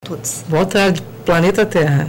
todos. Boa tarde, Planeta Terra.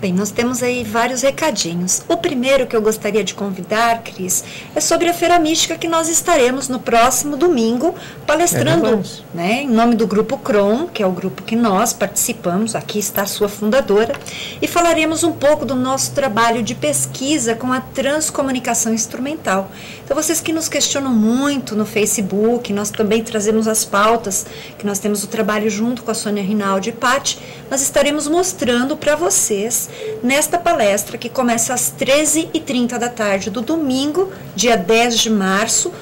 Bem, nós temos aí vários recadinhos. O primeiro que eu gostaria de convidar, Cris, é sobre a Feira Mística que nós estaremos no próximo domingo palestrando, né, em nome do Grupo CROM, que é o grupo que nós participamos, aqui está a sua fundadora, e falaremos um pouco do nosso trabalho de pesquisa com a transcomunicação instrumental. Então, vocês que nos questionam muito no Facebook, nós também trazemos as pautas, que nós temos o trabalho junto com a Sônia Rinaldi e Paty, nós estaremos mostrando para vocês nesta palestra que começa às 13h30 da tarde do domingo, dia 10 de março,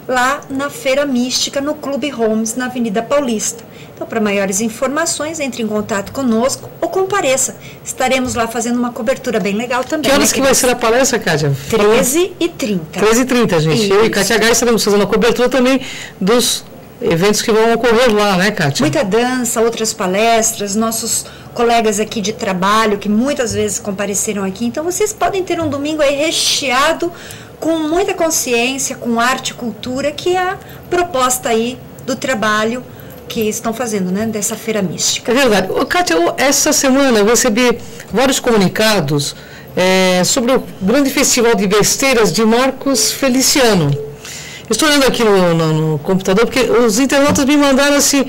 lá na Feira Mística, no Clube Holmes, na Avenida Paulista. Então, para maiores informações, entre em contato conosco ou compareça. Estaremos lá fazendo uma cobertura bem legal também. Que horas que vai ser a palestra, Kátia? 13h30. 13h30, gente. Isso. Eu e Kátia Gai estaremos fazendo a cobertura também dos eventos que vão ocorrer lá, né, Kátia? Muita dança, outras palestras, nossos colegas aqui de trabalho que muitas vezes compareceram aqui. Então, vocês podem ter um domingo aí recheado com muita consciência, com arte e cultura, que é a proposta aí do trabalho que estão fazendo, né, dessa Feira Mística. É verdade. Kátia, essa semana eu recebi vários comunicados sobre o grande festival de besteiras de Marcos Feliciano. Estou olhando aqui no computador, porque os internautas me mandaram assim,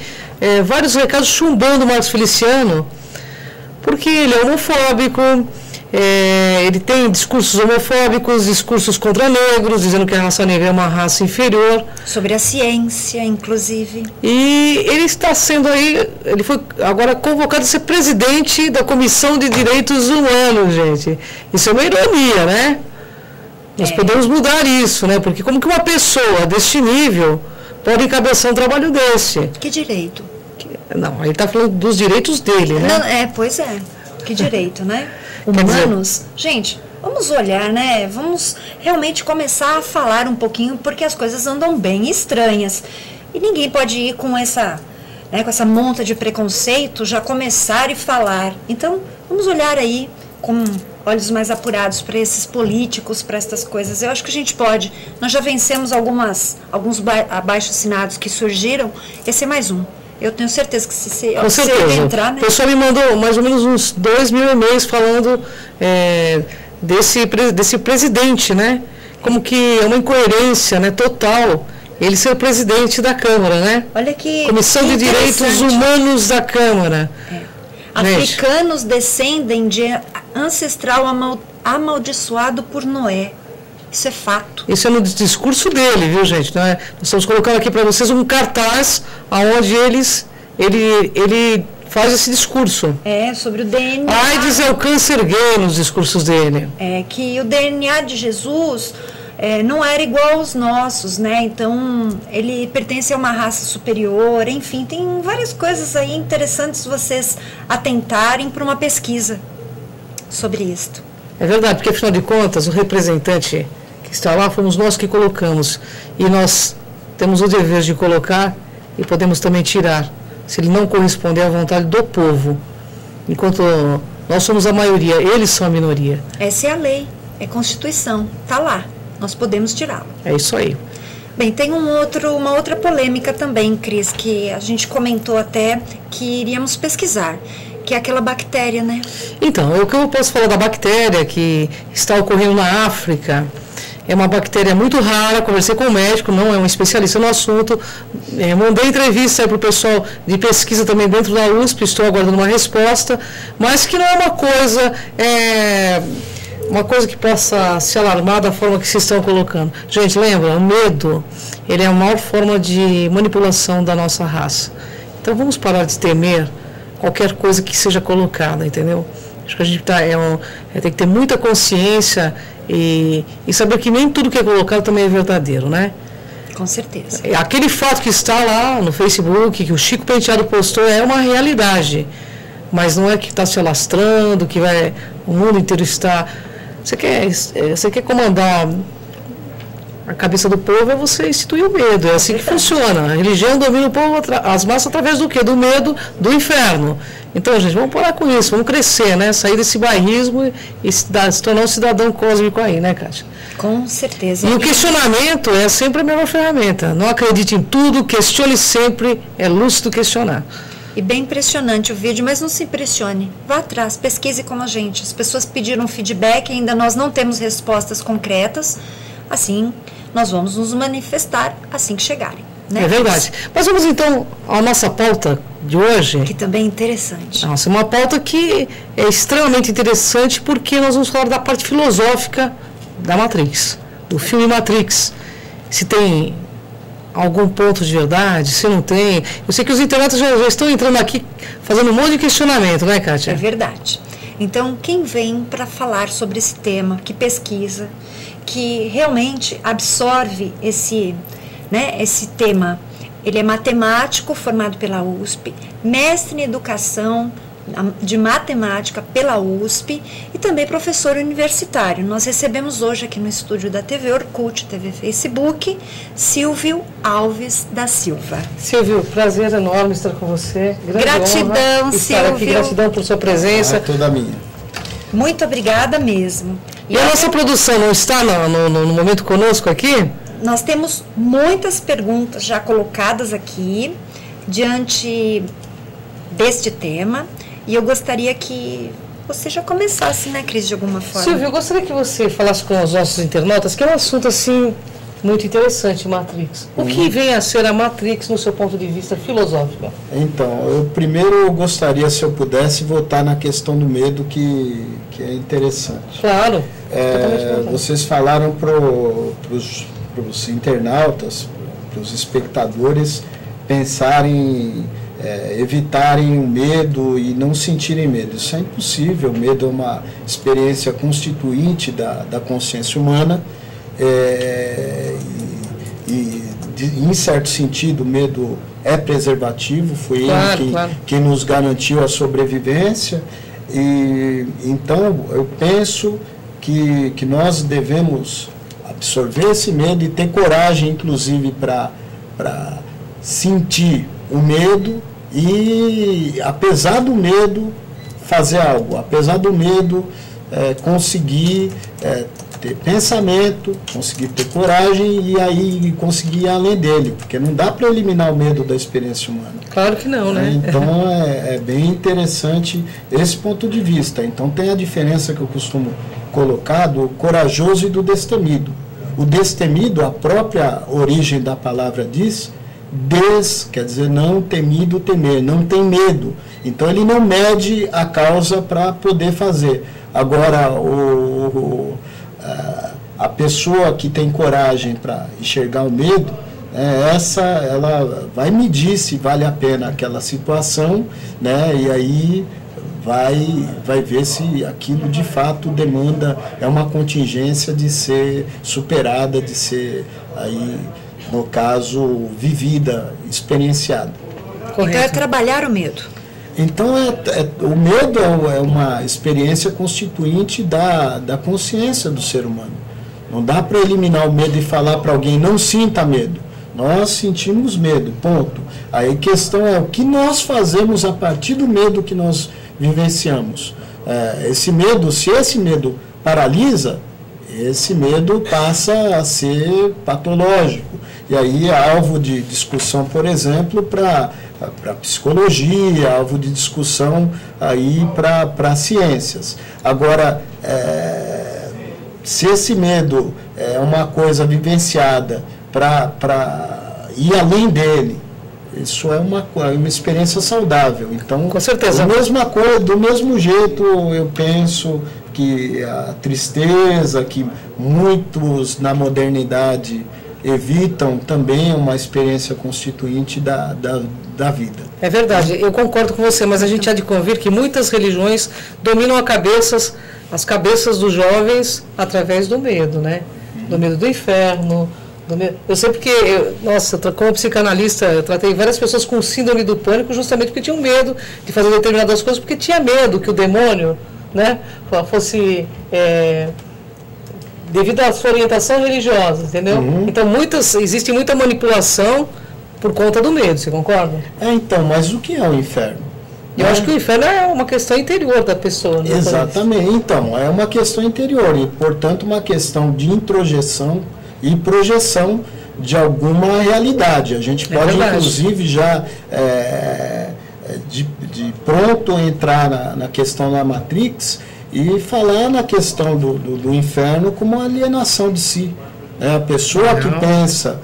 vários recados chumbando o Marcos Feliciano, porque ele é homofóbico, ele tem discursos homofóbicos, discursos contra negros, dizendo que a raça negra é uma raça inferior. Sobre a ciência, inclusive. E ele está sendo aí, ele foi agora convocado a ser presidente da Comissão de Direitos Humanos, gente. Isso é uma ironia, né? Nós podemos mudar isso, né? Porque como que uma pessoa deste nível pode encabeçar um trabalho desse? Que direito? Não, ele está falando dos direitos dele, né? Não, pois é. Que direito, né? Humanos. Gente, vamos olhar, né? Vamos realmente começar a falar um pouquinho, porque as coisas andam bem estranhas. E ninguém pode ir com essa monta de preconceito, já começar e falar. Então, vamos olhar aí com olhos mais apurados para esses políticos, para essas coisas. Eu acho que a gente pode. Nós já vencemos alguns abaixo-assinados que surgiram. Esse é mais um. Eu tenho certeza que se eu entrar... Né? O pessoal me mandou mais ou menos uns 2.000 e-mails falando desse presidente, né? Como que é uma incoerência, né, total ele ser o presidente da Câmara, né? Olha que Comissão de Direitos Humanos da Câmara. Africanos descendem de ancestral amaldiçoado por Noé. Isso é fato. Isso é no discurso dele, viu, gente? Não é? Nós estamos colocando aqui para vocês um cartaz onde ele faz esse discurso. Sobre o DNA. AIDS é o câncer gay nos discursos dele. Que o DNA de Jesus não era igual aos nossos, né? Então, ele pertence a uma raça superior, enfim, tem várias coisas aí interessantes vocês atentarem para uma pesquisa sobre isto. É verdade, porque afinal de contas, o representante que está lá fomos nós que colocamos, e nós temos o dever de colocar e podemos também tirar, se ele não corresponder à vontade do povo. Enquanto nós somos a maioria, eles são a minoria. Essa é a lei, é Constituição, está lá. Nós podemos tirá-lo. É isso aí. Bem, tem uma outra polêmica também, Cris, que a gente comentou até que iríamos pesquisar, que é aquela bactéria, né? Então, o que eu posso falar da bactéria que está ocorrendo na África, é uma bactéria muito rara, conversei com o médico, não é um especialista no assunto, mandei entrevista para o pessoal de pesquisa também dentro da USP, estou aguardando uma resposta, mas que não é uma coisa que possa se alarmar da forma que se estão colocando. Gente, lembra, o medo, ele é a maior forma de manipulação da nossa raça. Então vamos parar de temer qualquer coisa que seja colocada, entendeu? Acho que a gente tem que ter muita consciência e saber que nem tudo que é colocado também é verdadeiro, né? Com certeza. Aquele fato que está lá no Facebook, que o Chico Penteado postou, é uma realidade. Mas não é que está se alastrando, que o mundo inteiro está... Você quer comandar a cabeça do povo, é você instituir o medo. É assim que funciona. A religião domina o povo, as massas, através do quê? Do medo, do inferno. Então, gente, vamos parar com isso, vamos crescer, né? Sair desse bairrismo e se tornar um cidadão cósmico aí, né, Kátia? Com certeza. E o questionamento é sempre a melhor ferramenta. Não acredite em tudo, questione sempre, é lúcido questionar. E bem impressionante o vídeo, mas não se impressione. Vá atrás, pesquise com a gente. As pessoas pediram feedback, ainda nós não temos respostas concretas. Assim, nós vamos nos manifestar assim que chegarem. Né? É verdade. Mas vamos então à nossa pauta de hoje. Que também é interessante. Nossa, uma pauta que é extremamente interessante porque nós vamos falar da parte filosófica da Matrix, do filme Matrix. Se tem algum ponto de verdade, se não tem. Eu sei que os internautas já estão entrando aqui fazendo um monte de questionamento, né, Kátia? É verdade. Então, quem vem para falar sobre esse tema, que pesquisa, que realmente absorve esse tema, ele é matemático, formado pela USP, mestre em educação de matemática pela USP e também professor universitário. Nós recebemos hoje aqui no estúdio da TV Orkut, TV Facebook, Silvio Alves da Silva. Silvio, prazer enorme estar com você. Gratidão, Silvio. Aqui, gratidão por sua presença. Toda minha. Muito obrigada mesmo. E a nossa produção não está no momento conosco aqui? Nós temos muitas perguntas já colocadas aqui diante deste tema e eu gostaria que você já começasse, né, Cris, de alguma forma. Silvio, eu gostaria que você falasse com os nossos internautas, que é um assunto assim muito interessante, Matrix. O que vem a ser a Matrix no seu ponto de vista filosófico? Então, eu primeiro gostaria, se eu pudesse, voltar na questão do medo, que é interessante. Claro. Vocês falaram para os internautas, para os espectadores pensarem, evitarem o medo e não sentirem medo. Isso é impossível. O medo é uma experiência constituinte da consciência humana em certo sentido, o medo é preservativo, foi ele que nos garantiu a sobrevivência. E então eu penso que nós devemos absorver esse medo e ter coragem, inclusive, para sentir o medo e, apesar do medo, fazer algo. Apesar do medo, conseguir ter pensamento, conseguir ter coragem e aí conseguir ir além dele, porque não dá para eliminar o medo da experiência humana. Claro que não, né? Então é bem interessante esse ponto de vista. Então tem a diferença que eu costumo colocar do corajoso e do destemido. O destemido, a própria origem da palavra diz, quer dizer não temido, temer, não tem medo. Então ele não mede a causa para poder fazer. Agora, a pessoa que tem coragem para enxergar o medo, ela vai medir se vale a pena aquela situação, né? E aí vai ver se aquilo de fato demanda, é uma contingência de ser superada, de ser, aí, no caso, vivida, experienciada. Correto. Então é trabalhar o medo. Então, o medo é uma experiência constituinte da consciência do ser humano. Não dá para eliminar o medo e falar para alguém, não sinta medo. Nós sentimos medo, ponto. Aí a questão é o que nós fazemos a partir do medo que nós vivenciamos. Esse medo, se esse medo paralisa, esse medo passa a ser patológico. E aí é alvo de discussão, por exemplo, para psicologia, alvo de discussão aí para ciências. Agora, se esse medo é uma coisa vivenciada para ir além dele, isso é uma experiência saudável. Então, com certeza. Do mesmo jeito, eu penso que a tristeza, que muitos na modernidade evitam, também uma experiência constituinte da vida. É verdade, eu concordo com você, mas a gente há de convir que muitas religiões dominam as cabeças dos jovens através do medo, né? Do medo do inferno. Eu sei porque, como psicanalista, eu tratei várias pessoas com síndrome do pânico justamente porque tinham medo de fazer determinadas coisas, porque tinha medo que o demônio, né, fosse... devido à sua orientação religiosa, entendeu? Então, existe muita manipulação por conta do medo, você concorda? Então, mas o que é o inferno? Eu acho que o inferno é uma questão interior da pessoa. Né? Exatamente. Então, é uma questão interior e, portanto, uma questão de introjeção e projeção de alguma realidade. A gente pode, inclusive, já pronto entrar na questão da Matrix e falar na questão do inferno como uma alienação de si. A pessoa que pensa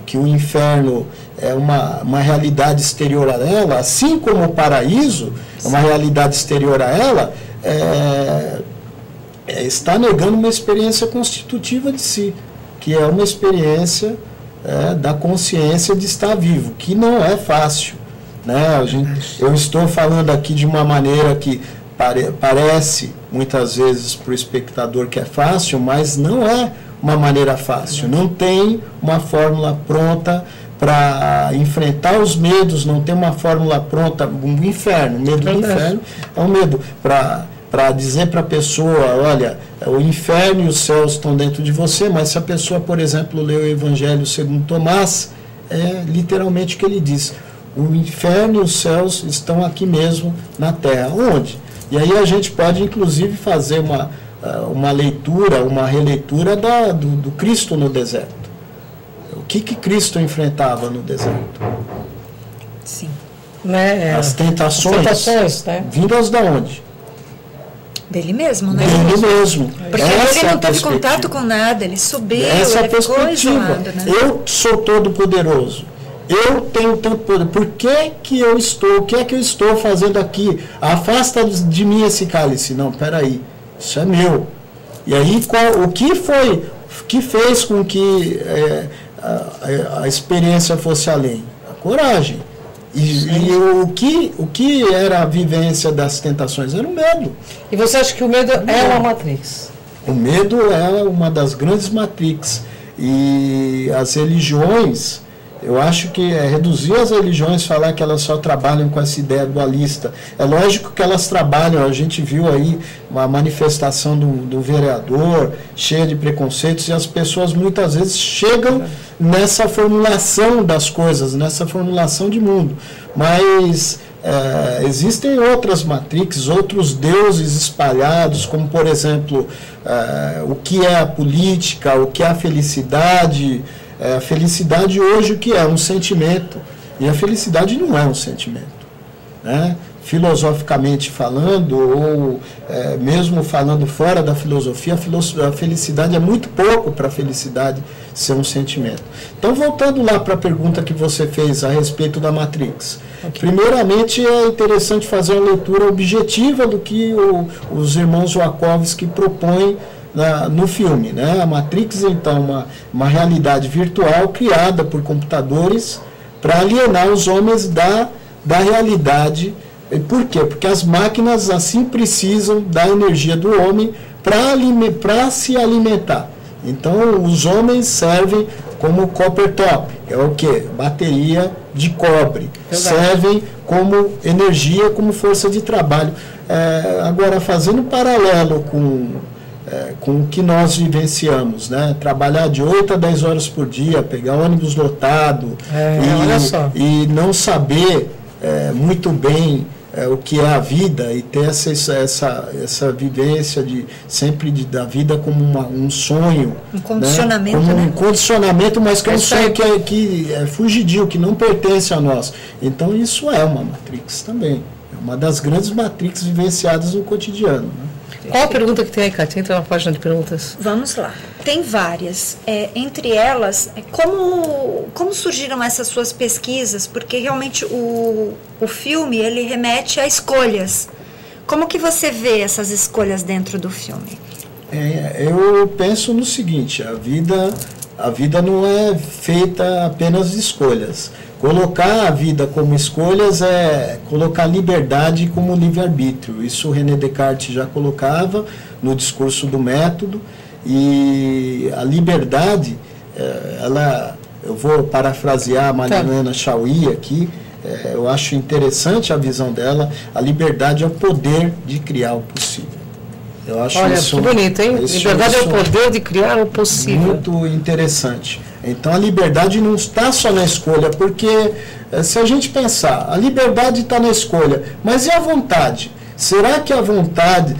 que o inferno é uma realidade exterior a ela, assim como o paraíso é uma realidade exterior a ela, está negando uma experiência constitutiva de si, que é uma experiência da consciência de estar vivo, que não é fácil. Eu estou falando aqui de uma maneira que parece muitas vezes para o espectador que é fácil, mas não é uma maneira fácil. Não tem uma fórmula pronta para enfrentar os medos, não tem uma fórmula pronta. O inferno, o medo do inferno é um medo para dizer para a pessoa, olha, o inferno e os céus estão dentro de você, mas se a pessoa, por exemplo, lê o Evangelho segundo Tomás, é literalmente o que ele diz: o inferno e os céus estão aqui mesmo na terra. Onde? E aí a gente pode, inclusive, fazer uma leitura, uma releitura do Cristo no deserto. O que Cristo enfrentava no deserto? Sim. As tentações, né? Vindas de onde? Dele mesmo, né? Dele mesmo. Porque ele não teve contato com nada, ele subiu, ele ficou isolado, né? Eu sou todo poderoso. Eu tenho tanto poder. Por que eu estou? O que é que eu estou fazendo aqui? Afasta de mim esse cálice. Não, peraí. Isso é meu. E aí, o que fez com que a experiência fosse além? A coragem. E o que era a vivência das tentações? Era o medo. E você acha que o medo é uma matrix? O medo é uma das grandes matrix. E as religiões, eu acho que reduzir as religiões, falar que elas só trabalham com essa ideia dualista. É lógico que elas trabalham, a gente viu aí uma manifestação do vereador cheia de preconceitos, e as pessoas muitas vezes chegam nessa formulação das coisas, nessa formulação de mundo. Mas existem outras matrix, outros deuses espalhados, como por exemplo, o que é a política, o que é a felicidade. A felicidade hoje o que é? Um sentimento. E a felicidade não é um sentimento. Filosoficamente falando, ou mesmo falando fora da filosofia, a felicidade é muito pouco para a felicidade ser um sentimento. Então, voltando lá para a pergunta que você fez a respeito da Matrix. Okay. Primeiramente, é interessante fazer uma leitura objetiva do que os irmãos Wachowski propõem no filme, A Matrix, então, uma realidade virtual criada por computadores para alienar os homens da realidade. Por quê? Porque as máquinas assim precisam da energia do homem para se alimentar. Então, os homens servem como copper top, é o quê? Bateria de cobre. Servem como energia, como força de trabalho. Agora, fazendo paralelo com o que nós vivenciamos, trabalhar de 8 a 10 horas por dia, pegar ônibus lotado e não saber muito bem o que é a vida, e ter essa vivência sempre da vida como um sonho. Um condicionamento, como um condicionamento, mas que é um sonho que é fugidio, que não pertence a nós. Então isso é uma matrix também. É uma das grandes matrix vivenciadas no cotidiano. Qual a pergunta que tem aí, Kátia? Entra na página de perguntas. Vamos lá. Tem várias. Entre elas, como surgiram essas suas pesquisas? Porque realmente o filme, ele remete a escolhas. Como que você vê essas escolhas dentro do filme? Eu penso no seguinte: a vida não é feita apenas de escolhas. Colocar a vida como escolhas é colocar liberdade como livre-arbítrio. Isso o René Descartes já colocava no discurso do método. E a liberdade, eu vou parafrasear a Mariana Chauí aqui, eu acho interessante a visão dela. A liberdade é o poder de criar o possível. Eu acho isso, que bonito, hein? Liberdade é o poder de criar o possível. Muito interessante. Então a liberdade não está só na escolha, porque se a gente pensar, a liberdade está na escolha, mas e a vontade? Será que a vontade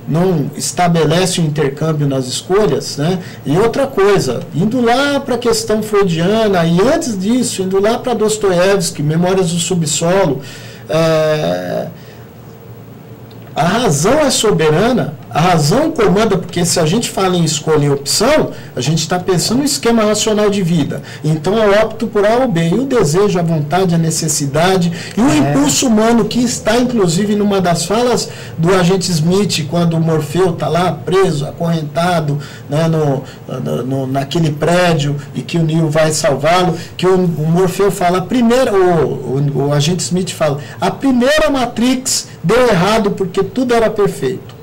não estabelece o intercâmbio nas escolhas, né? E outra coisa, indo lá para a questão freudiana, e antes disso, indo lá para Dostoiévski, Memórias do Subsolo, a razão é soberana, a razão comanda, porque se a gente fala em escolha e opção, a gente está pensando no esquema racional de vida. Então eu opto por A ou B. E o desejo, a vontade, a necessidade e o impulso humano, que está inclusive numa das falas do agente Smith, quando o Morfeu está lá preso, acorrentado, né, naquele prédio, e que o Neo vai salvá-lo, que o Morfeu fala, o agente Smith fala, a primeira Matrix deu errado porque tudo era perfeito.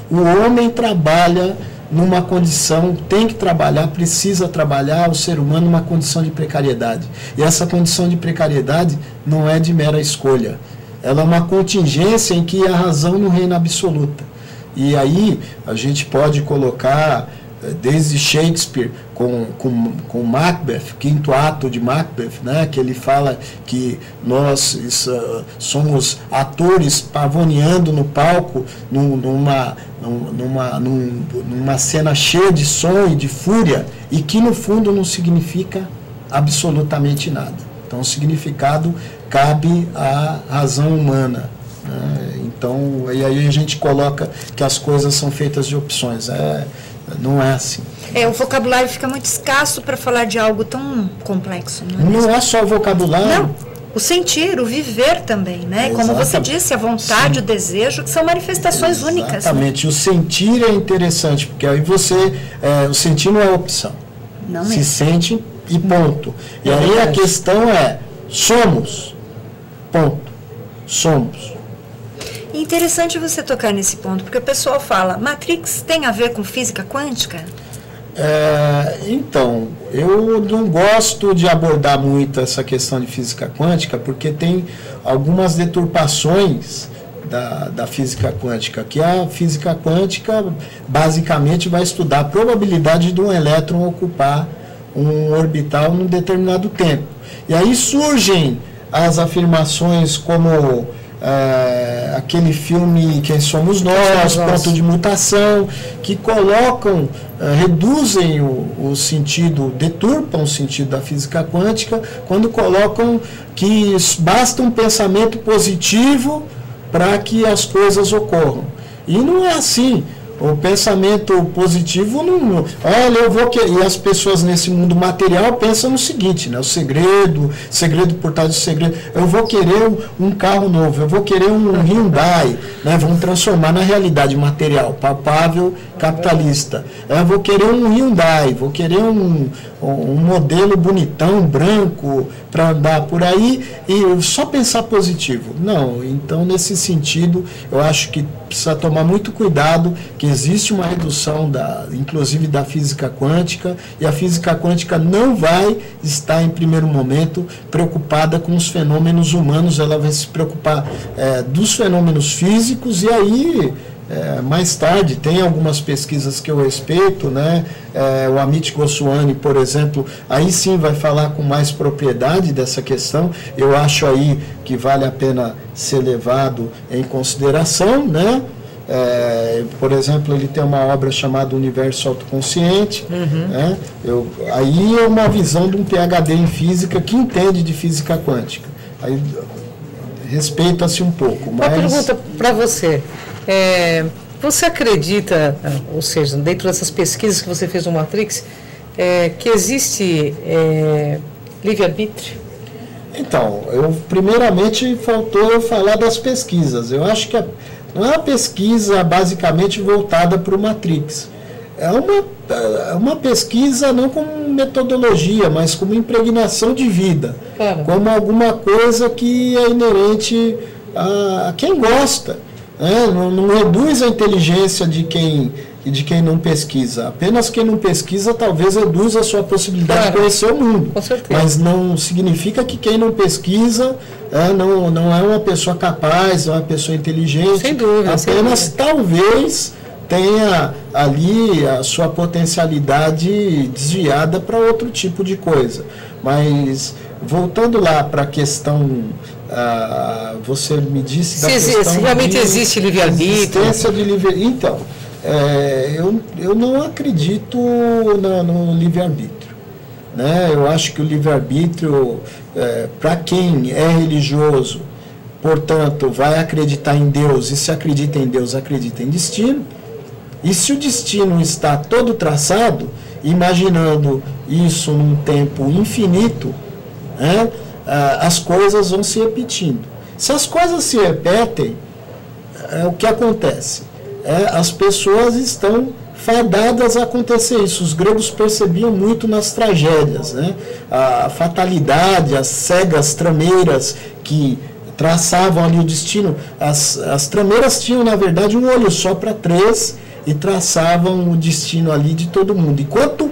O homem trabalha numa condição, tem que trabalhar, precisa trabalhar, o ser humano numa condição de precariedade. E essa condição de precariedade não é de mera escolha. Ela é uma contingência em que a razão não reina absoluta. E aí a gente pode colocar, desde Shakespeare, com Macbeth, quinto ato de Macbeth, né, que ele fala que nós somos atores pavoneando no palco numa cena cheia de som e de fúria, e que no fundo não significa absolutamente nada. Então o significado cabe à razão humana, né? Então, e aí a gente coloca que as coisas são feitas de opções. Não é assim. O vocabulário fica muito escasso para falar de algo tão complexo. Não é só o vocabulário. Não, o sentir, o viver também, né? Como você disse, a vontade, sim, o desejo, que são manifestações únicas. Exatamente. Né? O sentir é interessante, porque aí o sentir não é opção. Não se mesmo. Sente e ponto. E aí a questão é, somos. Ponto. Somos. Interessante você tocar nesse ponto, porque o pessoal fala, Matrix tem a ver com física quântica? Então, eu não gosto de abordar muito essa questão de física quântica, porque tem algumas deturpações da física quântica, que a física quântica basicamente vai estudar a probabilidade de um elétron ocupar um orbital num determinado tempo. E aí surgem as afirmações como aquele filme Quem Somos Nós, Ponto de Mutação, que colocam, reduzem o sentido, deturpam o sentido da física quântica, quando colocam que basta um pensamento positivo para que as coisas ocorram. E não é assim. O pensamento positivo não. Olha, eu vou querer. E as pessoas nesse mundo material pensam no seguinte, né? O segredo por trás do segredo. Eu vou querer um carro novo, eu vou querer um Hyundai, né? Vamos transformar na realidade material, palpável, capitalista. Eu vou querer um Hyundai, vou querer um modelo bonitão, branco, para andar por aí, e só pensar positivo. Não, então nesse sentido, eu acho que precisa tomar muito cuidado, que existe uma redução, inclusive da física quântica, e a física quântica não vai estar, em primeiro momento, preocupada com os fenômenos humanos, ela vai se preocupar dos fenômenos físicos, e aí, mais tarde, tem algumas pesquisas que eu respeito, né? O Amit Goswami, por exemplo, aí sim vai falar com mais propriedade dessa questão. Eu acho aí que vale a pena ser levado em consideração, né? Por exemplo, ele tem uma obra chamada Universo Autoconsciente, né? Aí é uma visão de um PhD em física que entende de física quântica. Aí respeita-se um pouco. Uma pergunta para você. Você acredita, ou seja, dentro dessas pesquisas que você fez no Matrix, que existe livre-arbítrio? Então, primeiramente faltou eu falar das pesquisas. Eu acho que não é uma pesquisa basicamente voltada para o Matrix. É uma pesquisa não como metodologia, mas como impregnação de vida. Claro. Como alguma coisa que é inerente a quem gosta. Não reduz a inteligência de quem não pesquisa. Apenas quem não pesquisa talvez reduza a sua possibilidade de conhecer o mundo. Com certeza. Mas não significa que quem não pesquisa não é uma pessoa capaz, é uma pessoa inteligente. Sem dúvida. Apenas talvez tenha ali a sua potencialidade desviada para outro tipo de coisa. Mas voltando lá para a questão você me disse da questão se realmente existe livre-arbítrio. Existência de livre-arbítrio. Então, eu não acredito no livre-arbítrio. Né? Eu acho que o livre-arbítrio, para quem é religioso, portanto, vai acreditar em Deus, e se acredita em Deus, acredita em destino. E se o destino está todo traçado, imaginando isso num tempo infinito, né, as coisas vão se repetindo. Se as coisas se repetem, o que acontece? As pessoas estão fadadas a acontecer isso. Os gregos percebiam muito nas tragédias, né? A fatalidade, as cegas trameiras que traçavam ali o destino. As trameiras tinham, na verdade, um olho só para três e traçavam o destino ali de todo mundo. E quanto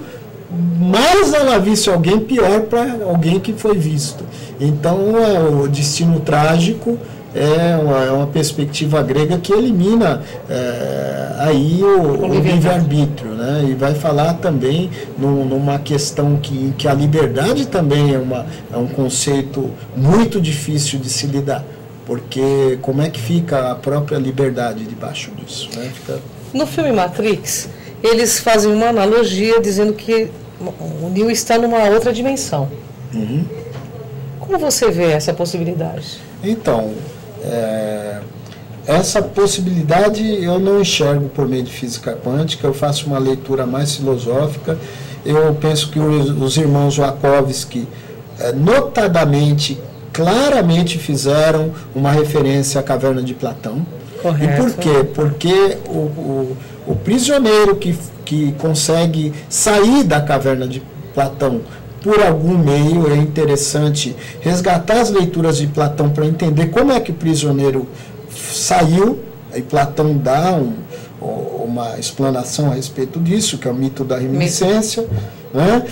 mais ela visse alguém, pior para alguém que foi visto. Então, o destino trágico é uma perspectiva grega que elimina aí o livre-arbítrio, né? E vai falar também numa questão que a liberdade também é um conceito muito difícil de se lidar, porque como é que fica a própria liberdade debaixo disso, né? No filme Matrix, eles fazem uma analogia dizendo que o Neo está numa outra dimensão. Uhum. Como você vê essa possibilidade? Então, essa possibilidade eu não enxergo por meio de física quântica, eu faço uma leitura mais filosófica. Eu penso que os irmãos Wachowski, notadamente, claramente fizeram uma referência à caverna de Platão. Correto. E por quê? Porque o prisioneiro que consegue sair da caverna de Platão por algum meio, é interessante resgatar as leituras de Platão para entender como é que o prisioneiro saiu, e Platão dá uma explanação a respeito disso, que é o mito da reminiscência, né?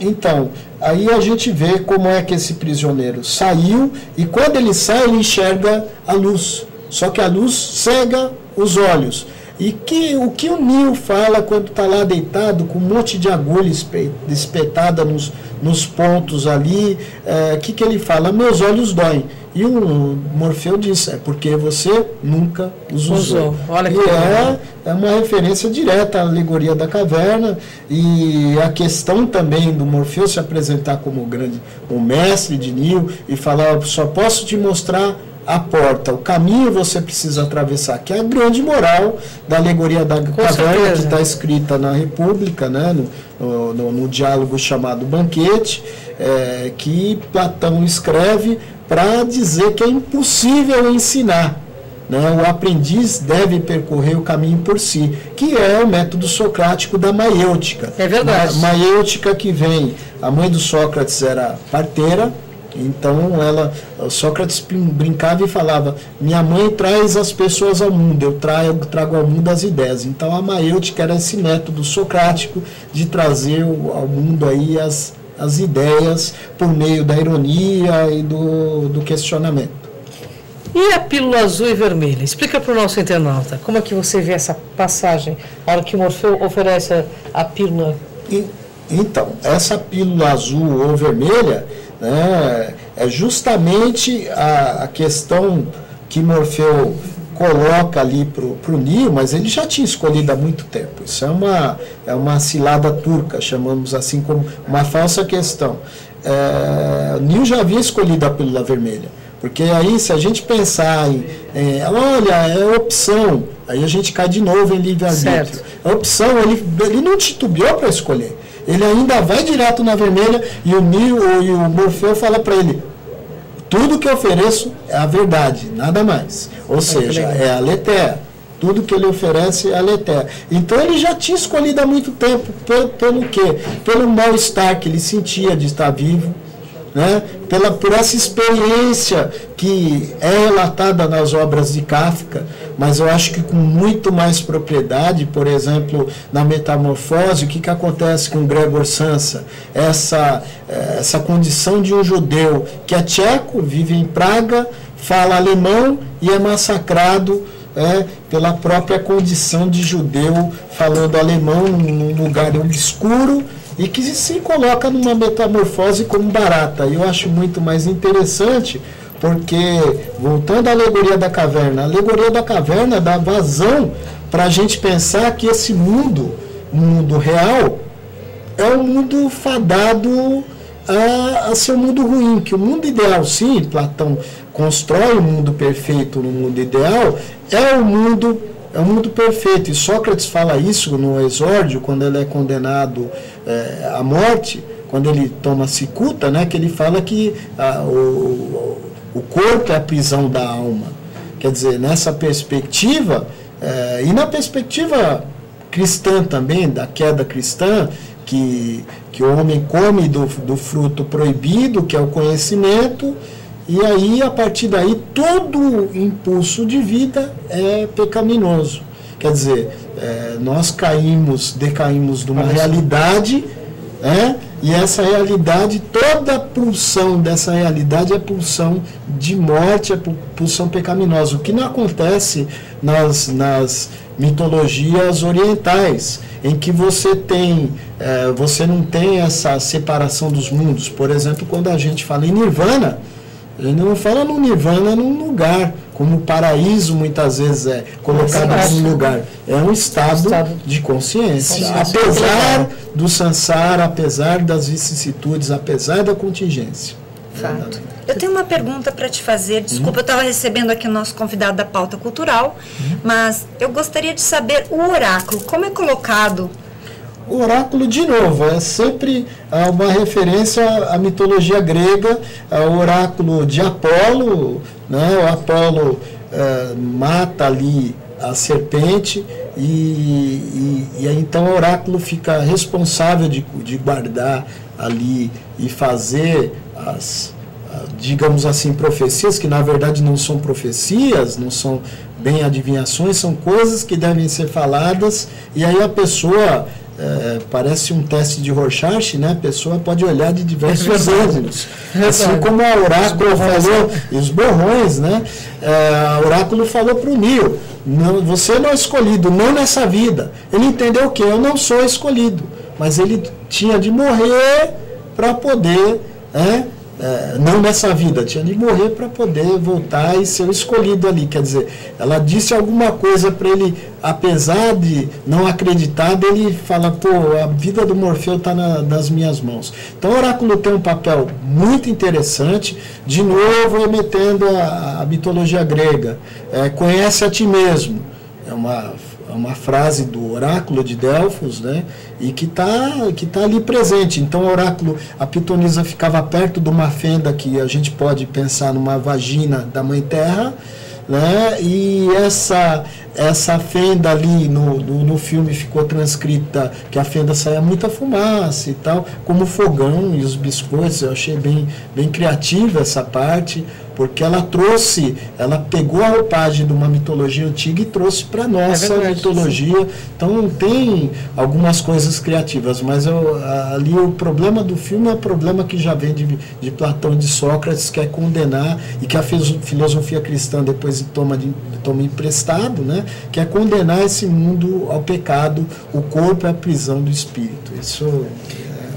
Então, aí a gente vê como é que esse prisioneiro saiu, e quando ele sai, ele enxerga a luz, só que a luz cega os olhos. E o que o Neo fala quando está lá deitado com um monte de agulha espetada nos pontos ali, que ele fala? Meus olhos doem. E o Morfeu diz, porque você nunca os usou. Olha que é uma referência direta à alegoria da caverna, e a questão também do Morfeu se apresentar como o mestre de Neo e falar, só posso te mostrar a porta, o caminho você precisa atravessar, que é a grande moral da alegoria da caverna, que está escrita na República, né, no diálogo chamado Banquete, que Platão escreve para dizer que é impossível ensinar, né, o aprendiz deve percorrer o caminho por si, que é o método socrático da maiêutica. É verdade. Maiêutica que vem, a mãe do Sócrates era parteira. Então Sócrates brincava e falava, minha mãe traz as pessoas ao mundo, eu trago ao mundo as ideias. Então a maiêutica era esse método socrático de trazer ao mundo aí as ideias por meio da ironia e do questionamento. E a pílula azul e vermelha? Explica para o nosso internauta, como é que você vê essa passagem, a hora que o Morfeu oferece a pílula? Então, essa pílula azul ou vermelha, né, é justamente a questão que Morfeu coloca ali para o Neo, mas ele já tinha escolhido há muito tempo. Isso é uma cilada turca, chamamos assim, como uma falsa questão. Neo já havia escolhido a pílula vermelha, porque aí se a gente pensar olha, é opção, aí a gente cai de novo em livre-arbítrio. A opção, ele não titubeou para escolher. Ele ainda vai direto na vermelha, e o Neo e o Morfeu fala para ele, tudo que eu ofereço é a verdade, nada mais. Ou seja, é a aletheia. Tudo que ele oferece é a aletheia. Então ele já tinha escolhido há muito tempo. Pelo quê? Pelo mal-estar que ele sentia de estar vivo, né? Por essa experiência que é relatada nas obras de Kafka, mas eu acho que com muito mais propriedade. Por exemplo, na Metamorfose, o que acontece com Gregor Samsa? Essa condição de um judeu que é tcheco, vive em Praga, fala alemão e é massacrado pela própria condição de judeu falando alemão num lugar obscuro, e que se coloca numa metamorfose como barata. Eu acho muito mais interessante, porque, voltando à alegoria da caverna, a alegoria da caverna dá vazão para a gente pensar que esse mundo, o mundo real, é um mundo fadado a ser um mundo ruim, que o mundo ideal, sim, Platão constrói um mundo perfeito no mundo ideal, é um mundo perfeito. E Sócrates fala isso no Exórdio, quando ele é condenado à morte, quando ele toma cicuta, né, que ele fala que o corpo é a prisão da alma. Quer dizer, nessa perspectiva, e na perspectiva cristã também, da queda cristã, que o homem come do fruto proibido, que é o conhecimento, e aí, a partir daí, todo impulso de vida é pecaminoso. Quer dizer, nós decaímos de uma realidade, e essa realidade, toda a pulsão dessa realidade é pulsão de morte, é pulsão pecaminosa. O que não acontece nas mitologias orientais, em que você não tem essa separação dos mundos. Por exemplo, quando a gente fala em Nirvana, a gente não fala no Nirvana num lugar, como o paraíso muitas vezes é colocado num lugar. É um estado de consciência. Apesar do samsara, apesar das vicissitudes, apesar da contingência. Fato. Eu tenho uma pergunta para te fazer. Desculpa, eu estava recebendo aqui o nosso convidado da pauta cultural, mas eu gostaria de saber o oráculo, como é colocado? O oráculo, de novo, é sempre uma referência à mitologia grega, ao oráculo de Apolo, né? O Apolo mata ali a serpente e então o oráculo fica responsável de guardar ali e fazer digamos assim, profecias, que na verdade não são profecias, não são bem adivinhações, são coisas que devem ser faladas, e aí a pessoa... parece um teste de Rorschach, né? A pessoa pode olhar de diversos ângulos. Assim como o oráculo falou, e os borrões, né? O oráculo falou para o Neo, você não é escolhido, não nessa vida. Ele entendeu o quê? Eu não sou escolhido, mas ele tinha de morrer para poder... não nessa vida, tinha de morrer para poder voltar e ser escolhido ali. Quer dizer, ela disse alguma coisa para ele, apesar de não acreditar, ele fala, a vida do Morfeu está nas minhas mãos. Então o oráculo tem um papel muito interessante, de novo remetendo à mitologia grega. Conhece a ti mesmo, é uma frase do oráculo de Delfos, né? E que tá ali presente. Então o oráculo, a pitonisa ficava perto de uma fenda que a gente pode pensar numa vagina da Mãe Terra, né? E essa fenda ali no filme ficou transcrita que a fenda saía muita fumaça e tal, como o fogão e os biscoitos. Eu achei bem criativa essa parte, porque ela pegou a roupagem de uma mitologia antiga e trouxe para a nossa mitologia. Sim. Então tem algumas coisas criativas, mas ali o problema do filme é o problema que já vem de Platão e de Sócrates, que é condenar, e que a filosofia cristã depois toma emprestado, né? Que é condenar esse mundo ao pecado, o corpo é a prisão do espírito. Isso...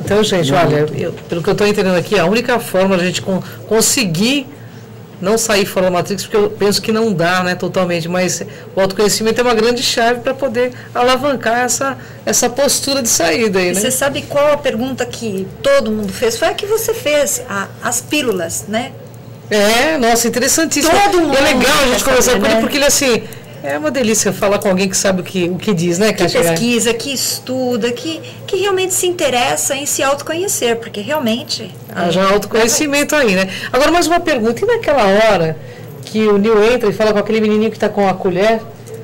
Então, gente, olha, pelo que eu estou entendendo aqui, a única forma de a gente conseguir não sair fora da Matrix, porque eu penso que não dá, né, totalmente, mas o autoconhecimento é uma grande chave para poder alavancar essa postura de saída aí, né? Você sabe qual a pergunta que todo mundo fez? Foi a que você fez, as pílulas, né? Nossa, interessantíssimo. Todo mundo é legal a gente conversar com ele, né? Porque ele, assim, é uma delícia falar com alguém que sabe o que diz, né? Que pesquisa, que estuda, que realmente se interessa em se autoconhecer, porque realmente... já há autoconhecimento aí, né? Agora, mais uma pergunta. E naquela hora que o Neo entra e fala com aquele menininho que está com a colher,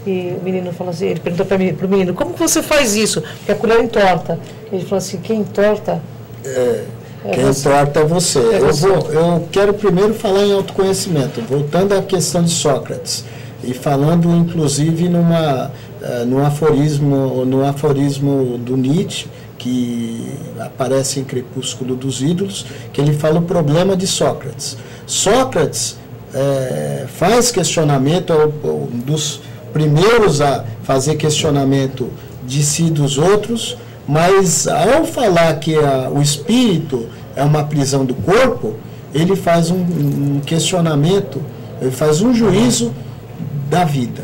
e o menino fala assim, ele pergunta para o menino, como que você faz isso? Porque a colher entorta. Ele fala assim, quem entorta? Quem entorta é você. Eu quero primeiro falar em autoconhecimento, voltando à questão de Sócrates, e falando inclusive no aforismo do Nietzsche, que aparece em Crepúsculo dos Ídolos, que ele fala o problema de Sócrates. Sócrates faz questionamento, é um dos primeiros a fazer questionamento de si e dos outros, Mas ao falar que o espírito é uma prisão do corpo, ele faz um questionamento, ele faz um juízo da vida.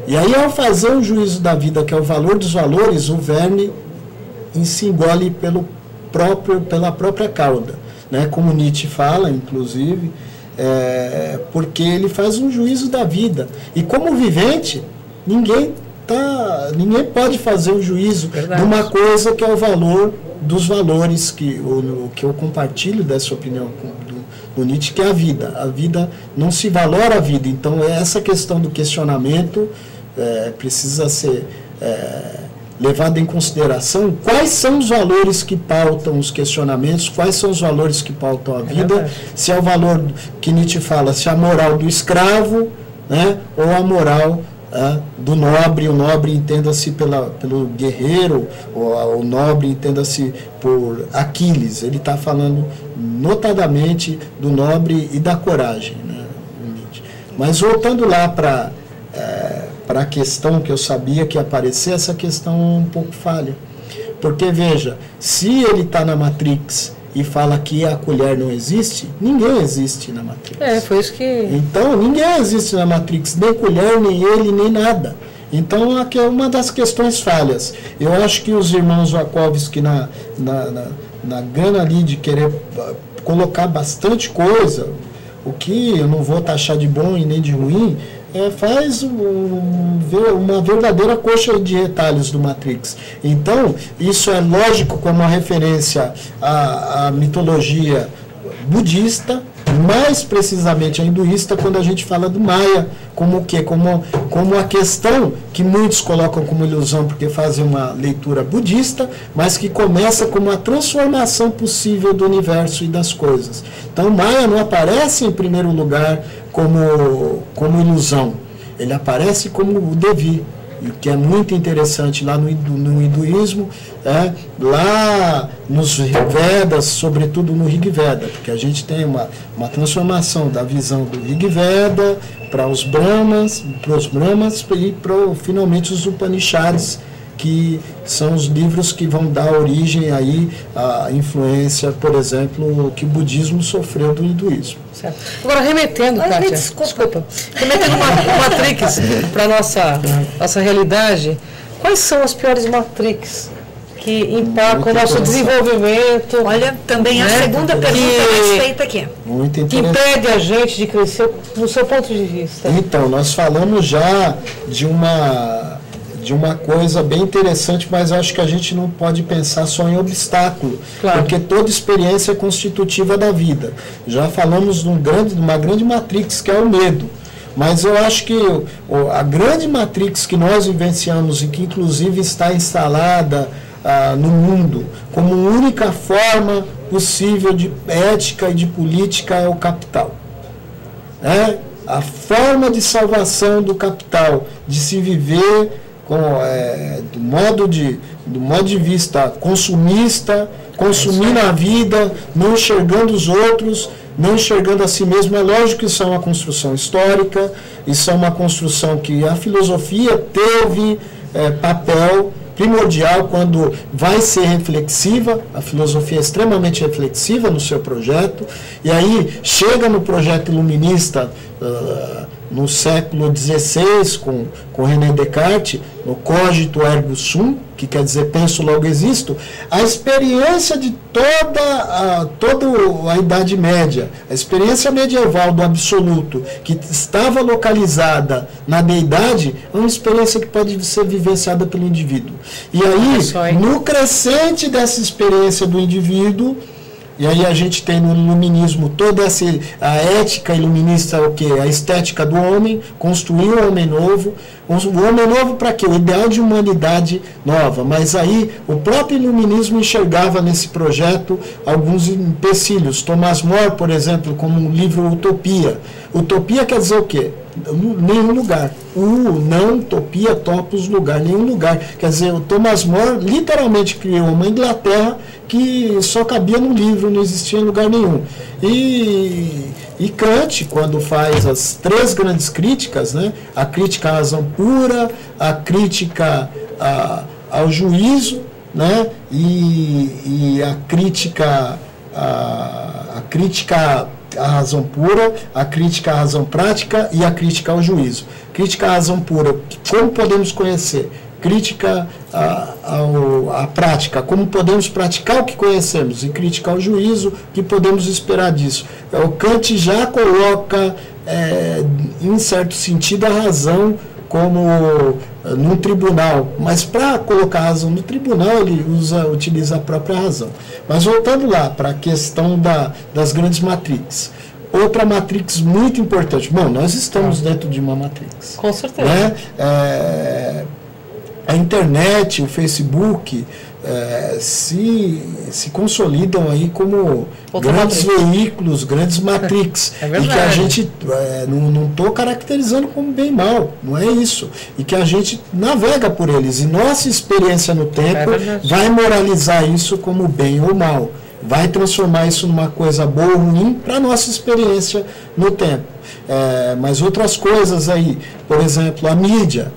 E aí, ao fazer um juízo da vida, que é o valor dos valores, o verme se engole pela própria cauda, né? Como Nietzsche fala, inclusive, porque ele faz um juízo da vida. E como vivente, ninguém pode fazer um juízo de uma coisa que é o valor dos valores, que eu compartilho dessa opinião do Nietzsche, que é a vida. A vida não se valora a vida. Então, essa questão do questionamento precisa ser levada em consideração. Quais são os valores que pautam os questionamentos, quais são os valores que pautam a vida, se é o valor que Nietzsche fala, se é a moral do escravo, né, ou a moral do nobre. O nobre entenda-se pelo guerreiro, ou o nobre entenda-se por Aquiles. Ele está falando notadamente do nobre e da coragem, né, Nietzsche. Mas voltando lá para a questão que eu sabia que ia aparecer, essa questão é um pouco falha. Porque, veja, se ele está na Matrix e fala que a colher não existe, ninguém existe na Matrix. Foi isso que... Então, ninguém existe na Matrix, nem colher, nem ele, nem nada. Então, aqui é uma das questões falhas. Eu acho que os irmãos Wachowski, na gana ali de querer colocar bastante coisa, o que eu não vou taxar de bom e nem de ruim, faz uma verdadeira coxa de retalhos do Matrix. Então, isso é lógico como uma referência à mitologia budista, mais precisamente a hinduísta, quando a gente fala do Maia, como o quê? Como a questão que muitos colocam como ilusão porque fazem uma leitura budista, mas que começa como a transformação possível do universo e das coisas. Então, Maia não aparece em primeiro lugar como ilusão, ele aparece como o devir, e o que é muito interessante lá no hinduísmo, lá nos Vedas, sobretudo no Rig Veda, porque a gente tem uma transformação da visão do Rig Veda para os Brahmas e finalmente os Upanishads, que são os livros que vão dar origem aí à influência, por exemplo, que o budismo sofreu do hinduísmo. Certo. Agora, remetendo, Kátia, desculpa, remetendo Matrix para a nossa realidade, quais são as piores Matrix que empacam o nosso desenvolvimento? Olha, também a segunda pergunta mais feita aqui. Muito interessante. Que impede a gente de crescer, no seu ponto de vista? Então, nós falamos já de uma coisa bem interessante, mas acho que a gente não pode pensar só em obstáculo, claro, porque toda experiência é constitutiva da vida. Já falamos de uma grande matrix, que é o medo, mas eu acho que a grande matrix que nós vivenciamos e que inclusive está instalada no mundo como única forma possível de ética e de política é o capital. A forma de salvação do capital, de se viver do modo de vista consumista, consumindo a vida, não enxergando os outros, não enxergando a si mesmo. É lógico que isso é uma construção histórica, isso é uma construção que a filosofia teve papel primordial quando vai ser reflexiva. A filosofia é extremamente reflexiva no seu projeto, e aí chega no projeto iluminista no século XVI, com René Descartes, no Cogito Ergo Sum, que quer dizer penso logo existo, a experiência de toda a Idade Média, a experiência medieval do absoluto, que estava localizada na deidade, é uma experiência que pode ser vivenciada pelo indivíduo. E aí, no crescente dessa experiência do indivíduo, e aí a gente tem no iluminismo toda a ética iluminista, o quê? A estética do homem, construir o homem novo. O homem novo para quê? O ideal de humanidade nova. Mas aí o próprio iluminismo enxergava nesse projeto alguns empecilhos. Thomas More, por exemplo, como um livro Utopia. Utopia quer dizer o quê? Nenhum lugar. Não, utopia, topos, lugar, nenhum lugar. Quer dizer, o Thomas More literalmente criou uma Inglaterra que só cabia no livro, não existia em lugar nenhum. E Kant, quando faz as 3 grandes críticas, né, a crítica à razão pura, a crítica ao juízo, né? E a crítica à razão pura, a crítica à razão prática e a crítica ao juízo. Crítica à razão pura, como podemos conhecer? Crítica à prática, como podemos praticar o que conhecemos, e crítica ao juízo, o que podemos esperar disso. O Kant já coloca, em certo sentido, a razão como num tribunal, mas para colocar a razão no tribunal ele utiliza a própria razão. Mas voltando lá para a questão das grandes matrix. Outra matrix muito importante. Bom, nós estamos dentro de uma matrix. Com certeza. Né? A internet, o Facebook se consolidam aí como grandes veículos, grandes matrix. E que a gente, não estou caracterizando como bem e mal, não é isso. E que a gente navega por eles. E nossa experiência no tempo vai moralizar isso como bem ou mal. Vai transformar isso numa coisa boa ou ruim para a nossa experiência no tempo. Mas outras coisas aí, por exemplo, a mídia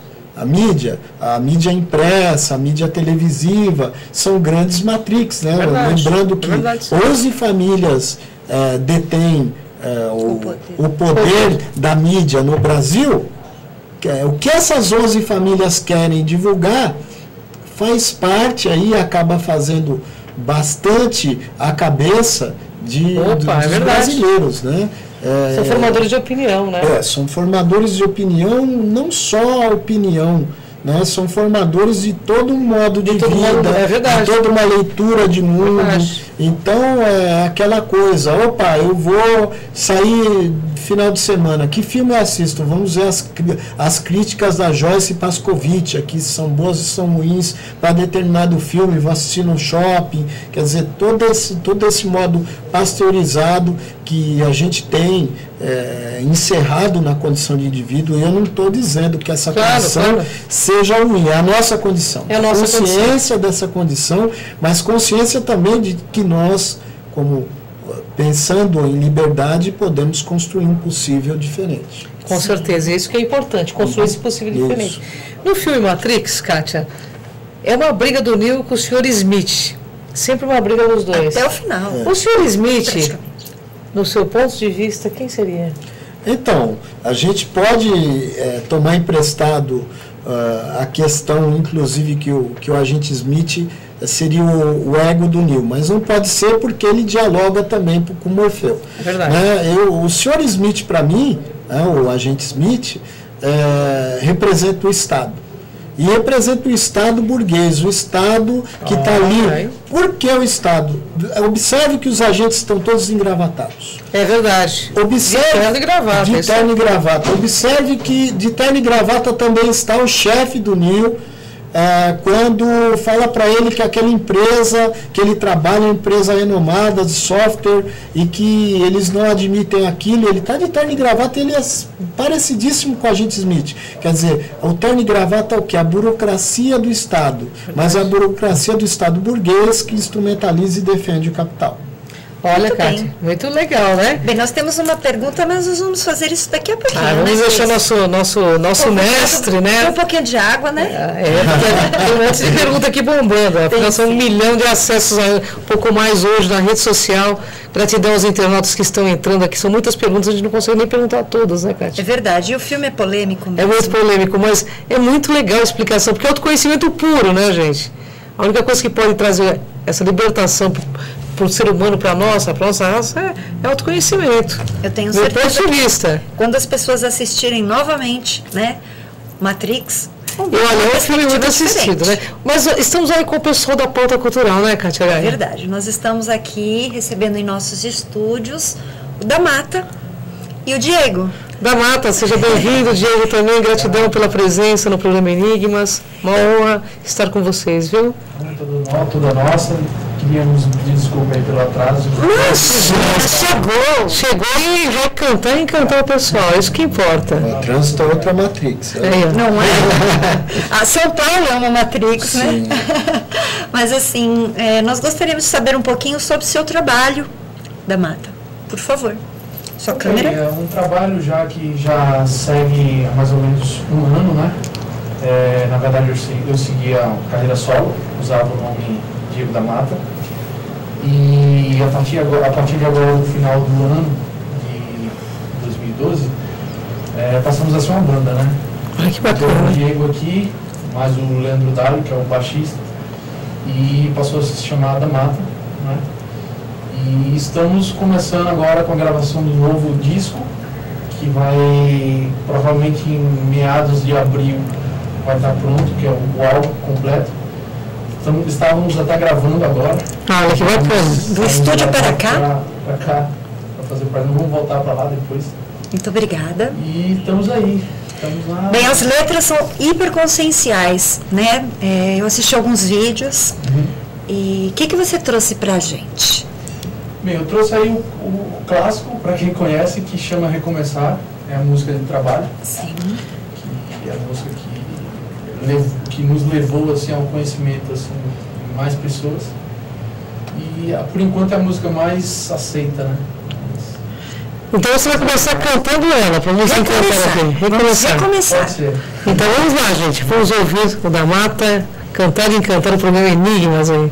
impressa, a mídia televisiva, são grandes matrix, né? Lembrando que 11 famílias detêm o poder da mídia no Brasil. O que essas 11 famílias querem divulgar faz parte aí, acaba fazendo bastante a cabeça dos brasileiros, né? São formadores de opinião, né? São formadores de opinião, não só a opinião, né? São formadores de todo um modo de vida, de toda uma leitura de mundo. Então, é aquela coisa, eu vou sair final de semana, que filme eu assisto? Vamos ver as críticas da Joyce Pascovitch, aqui são boas e são ruins para determinado filme, vou assistir no shopping. Quer dizer, todo esse modo pasteurizado que a gente tem encerrado na condição de indivíduo. Eu não estou dizendo que essa condição seja ruim, é a nossa condição. É a nossa consciência dessa condição, mas consciência também de que nós, como pensando em liberdade, podemos construir um possível diferente. Com certeza, isso que é importante, construir esse possível diferente. No filme Matrix, Kátia, é uma briga do Neo com o Sr. Smith. Sempre uma briga dos dois. Até o final. O Sr. Smith, no seu ponto de vista, quem seria? Então, a gente pode tomar emprestado a questão, inclusive, que o agente Smith seria o ego do Neo, mas não pode ser porque ele dialoga também com o Morfeu. É verdade. O Sr. Smith, para mim, o agente Smith, representa o Estado. E representa o Estado burguês, o Estado que está ali. Por que o Estado? Observe que os agentes estão todos engravatados. É verdade. Observe, de terno e gravata. De terno e gravata. Observe que de terno e gravata também está o chefe do Neo, quando fala para ele que aquela empresa que ele trabalha é uma empresa renomada de software e que eles não admitem aquilo, ele está de terno e gravata, ele é parecidíssimo com a agente Smith. Quer dizer, o terno e gravata é o que? A burocracia do Estado, mas a burocracia do Estado burguês que instrumentaliza e defende o capital. Olha, Kátia, muito legal, né? Bem, nós temos uma pergunta, mas nós vamos fazer isso daqui a pouquinho. Vamos deixar nosso mestre, né? Um pouquinho de água, né? Tem um monte de pergunta aqui bombando. Afinal, são 1 milhão de acessos, um pouco mais hoje na rede social. Gratidão aos internautas que estão entrando aqui. São muitas perguntas, a gente não consegue nem perguntar todas, né, Kátia? É verdade. E o filme é polêmico mesmo. É muito polêmico, mas é muito legal a explicação, porque é autoconhecimento puro, né, gente? A única coisa que pode trazer essa libertação para o ser humano, para a nossa raça, é autoconhecimento. Eu tenho certeza. Do ponto de vista. Quando as pessoas assistirem novamente, né, Matrix. Olha, é um filme muito assistido, né? Mas estamos aí com o pessoal da pauta cultural, né, Kátia? É verdade. Nós estamos aqui recebendo em nossos estúdios o da Mata e o Diego. Da Mata, seja bem-vindo, Diego, também. Gratidão pela presença no programa Enigmas. Uma honra estar com vocês, viu? Toda nossa. Queríamos pedir desculpa aí pelo atraso. Mas chegou e vai cantar e encantar o pessoal, isso que importa. O trânsito é outra Matrix. Não é? A São Paulo é uma Matrix, sim, né? Mas assim, nós gostaríamos de saber um pouquinho sobre o seu trabalho da Mata. Por favor. Sua câmera. É um trabalho que já segue há mais ou menos 1 ano, né? Na verdade, eu segui a carreira solo. usava o nome Diego da Mata. E a partir de agora, no final do ano de 2012, passamos a ser uma banda, né? Ai, que bacana. O Diego aqui, mais o Leandro Dali, que é o baixista, e passou a se chamar Da Mata, né? E estamos começando agora com a gravação do novo disco, que vai, provavelmente em meados de abril, vai estar pronto, que é o álbum completo. Estávamos até gravando agora. Olha que bacana. Do estúdio para cá? Para cá, para fazer parte. Não vamos voltar para lá depois. Muito obrigada. E estamos aí. Estamos lá. Bem, as letras são hiperconscienciais, né? Eu assisti alguns vídeos. E o que você trouxe para a gente? Bem, eu trouxe aí o clássico, para quem conhece, que chama Recomeçar. É a música de trabalho. Sim. Que é a música que nos levou assim, ao conhecimento assim, de mais pessoas. E por enquanto é a música mais aceita, né? Então você vai começar cantando ela, para nos encantar aqui. Recomeçar. Pode ser. Então vamos lá, gente. Vamos ouvir o Da Mata cantar e encantar o programa Enigmas aí.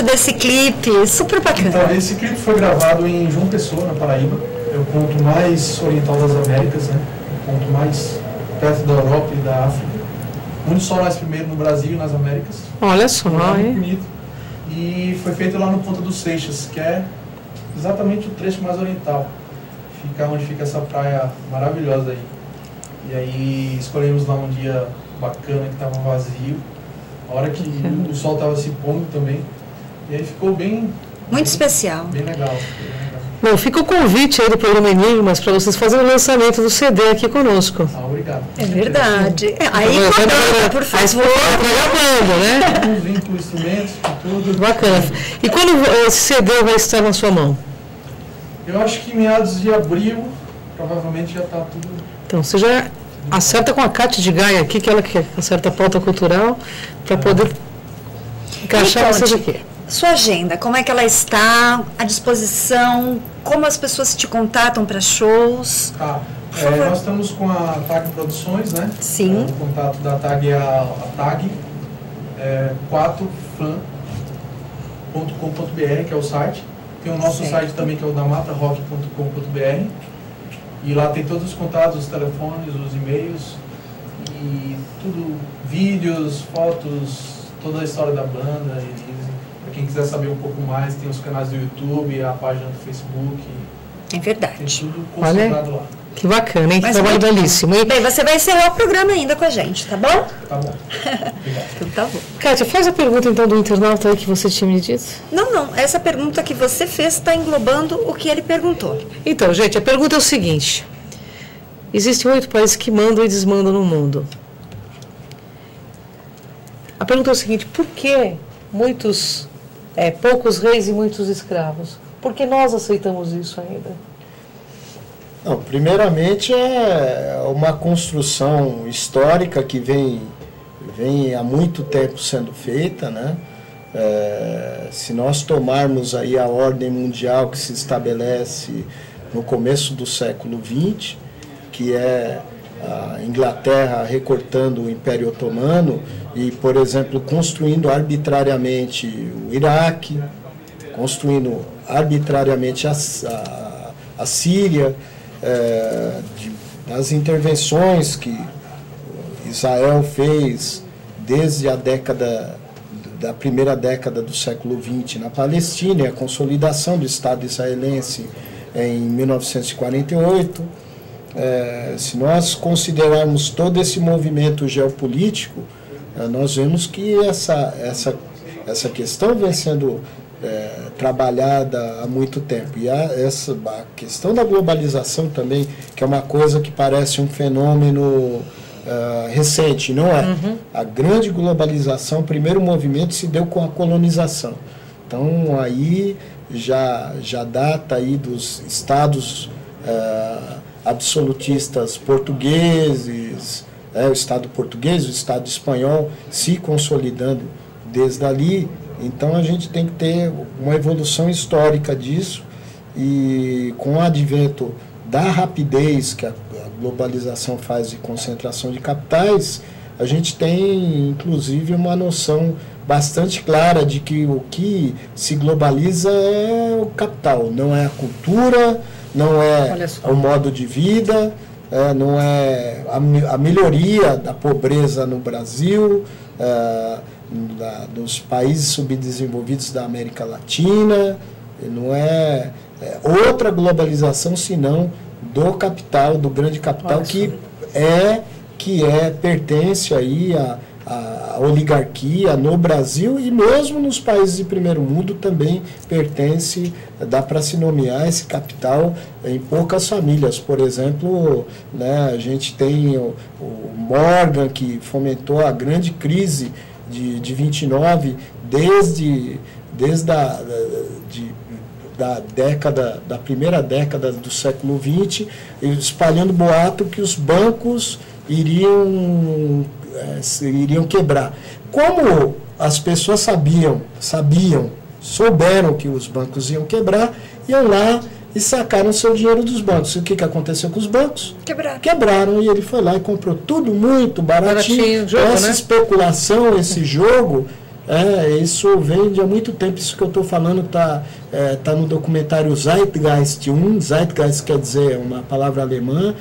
Desse clipe, super bacana. Então, esse clipe foi gravado em João Pessoa, na Paraíba. É o ponto mais oriental das Américas, né? O ponto mais perto da Europa e da África. Onde o sol nasce primeiro no Brasil e nas Américas. Olha só, muito bonito. E foi feito lá no Ponta dos Seixas, que é exatamente o trecho mais oriental. Fica onde fica essa praia maravilhosa aí. E aí escolhemos lá um dia bacana que estava vazio. A hora que o sol estava se pondo também. E aí ficou muito especial. Bem legal. Bom, fica o convite aí do programa Enigmas para vocês fazerem o lançamento do CD aqui conosco. Obrigado. É verdade. Aí cobra, por favor. Gravando, né? Vamos vir com instrumentos, com tudo. Bacana. E quando esse CD vai estar na sua mão? Eu acho que em meados de abril, provavelmente já está tudo. Então, você já acerta com a Cátia de Gaia aqui, que ela que acerta a pauta cultural, para poder encaixar vocês aqui. Sua agenda, como é que ela está, à disposição, como as pessoas te contatam para shows? Nós estamos com a TAG Produções, né? Sim. O contato da TAG é a TAG 4fan.com.br, que é o site. Tem o nosso site também, que é o damatarrock.com.br. E lá tem todos os contatos, os telefones, os e-mails, e tudo, vídeos, fotos, toda a história da banda. Para quem quiser saber um pouco mais, tem os canais do YouTube, a página do Facebook. É verdade. Tem tudo concentrado lá. Que bacana, hein? Que trabalho belíssimo. E... Bem, você vai encerrar o programa ainda com a gente, tá bom? Tá bom. Então tá bom. Kátia, faz a pergunta então do internauta aí que você tinha me dito. Não. Essa pergunta que você fez está englobando o que ele perguntou. Então, gente, a pergunta é o seguinte. Existem 8 países que mandam e desmandam no mundo. A pergunta é o seguinte, por que poucos reis e muitos escravos? Por que nós aceitamos isso ainda? Não, primeiramente é uma construção histórica que vem há muito tempo sendo feita, né? Se nós tomarmos aí a ordem mundial que se estabelece no começo do século XX, que é a Inglaterra recortando o Império Otomano e, por exemplo, construindo arbitrariamente o Iraque, construindo arbitrariamente a Síria, das intervenções que Israel fez desde da primeira década do século XX na Palestina, e a consolidação do Estado israelense em 1948. Se nós considerarmos todo esse movimento geopolítico, nós vemos que essa questão vem sendo trabalhada há muito tempo. E a questão da globalização também, que é uma coisa que parece um fenômeno recente, não é? Uhum. A grande globalização, o primeiro movimento se deu com a colonização. Então, aí já data aí dos estados absolutistas portugueses, o Estado português, o Estado espanhol se consolidando desde ali. Então a gente tem que ter uma evolução histórica disso, e com o advento da rapidez que a globalização faz de concentração de capitais, a gente tem inclusive uma noção bastante clara de que o que se globaliza é o capital, não é a cultura, não é o modo de vida, não é a melhoria da pobreza no Brasil, dos países subdesenvolvidos da América Latina, não é outra globalização senão do capital, do grande capital, que pertence aí à oligarquia no Brasil, e mesmo nos países de primeiro mundo também pertence, dá para se nomear esse capital em poucas famílias. Por exemplo, né, a gente tem o Morgan, que fomentou a grande crise de 29, desde da primeira década do século XX, espalhando boato que os bancos iriam quebrar. Como as pessoas souberam que os bancos iam quebrar, iam lá e sacaram seu dinheiro dos bancos. E o que aconteceu com os bancos? Quebraram, e ele foi lá e comprou tudo muito baratinho. Jogo, essa especulação, esse jogo, isso vem de há muito tempo. Isso que eu estou falando está no documentário Zeitgeist 1. Zeitgeist quer dizer uma palavra alemã,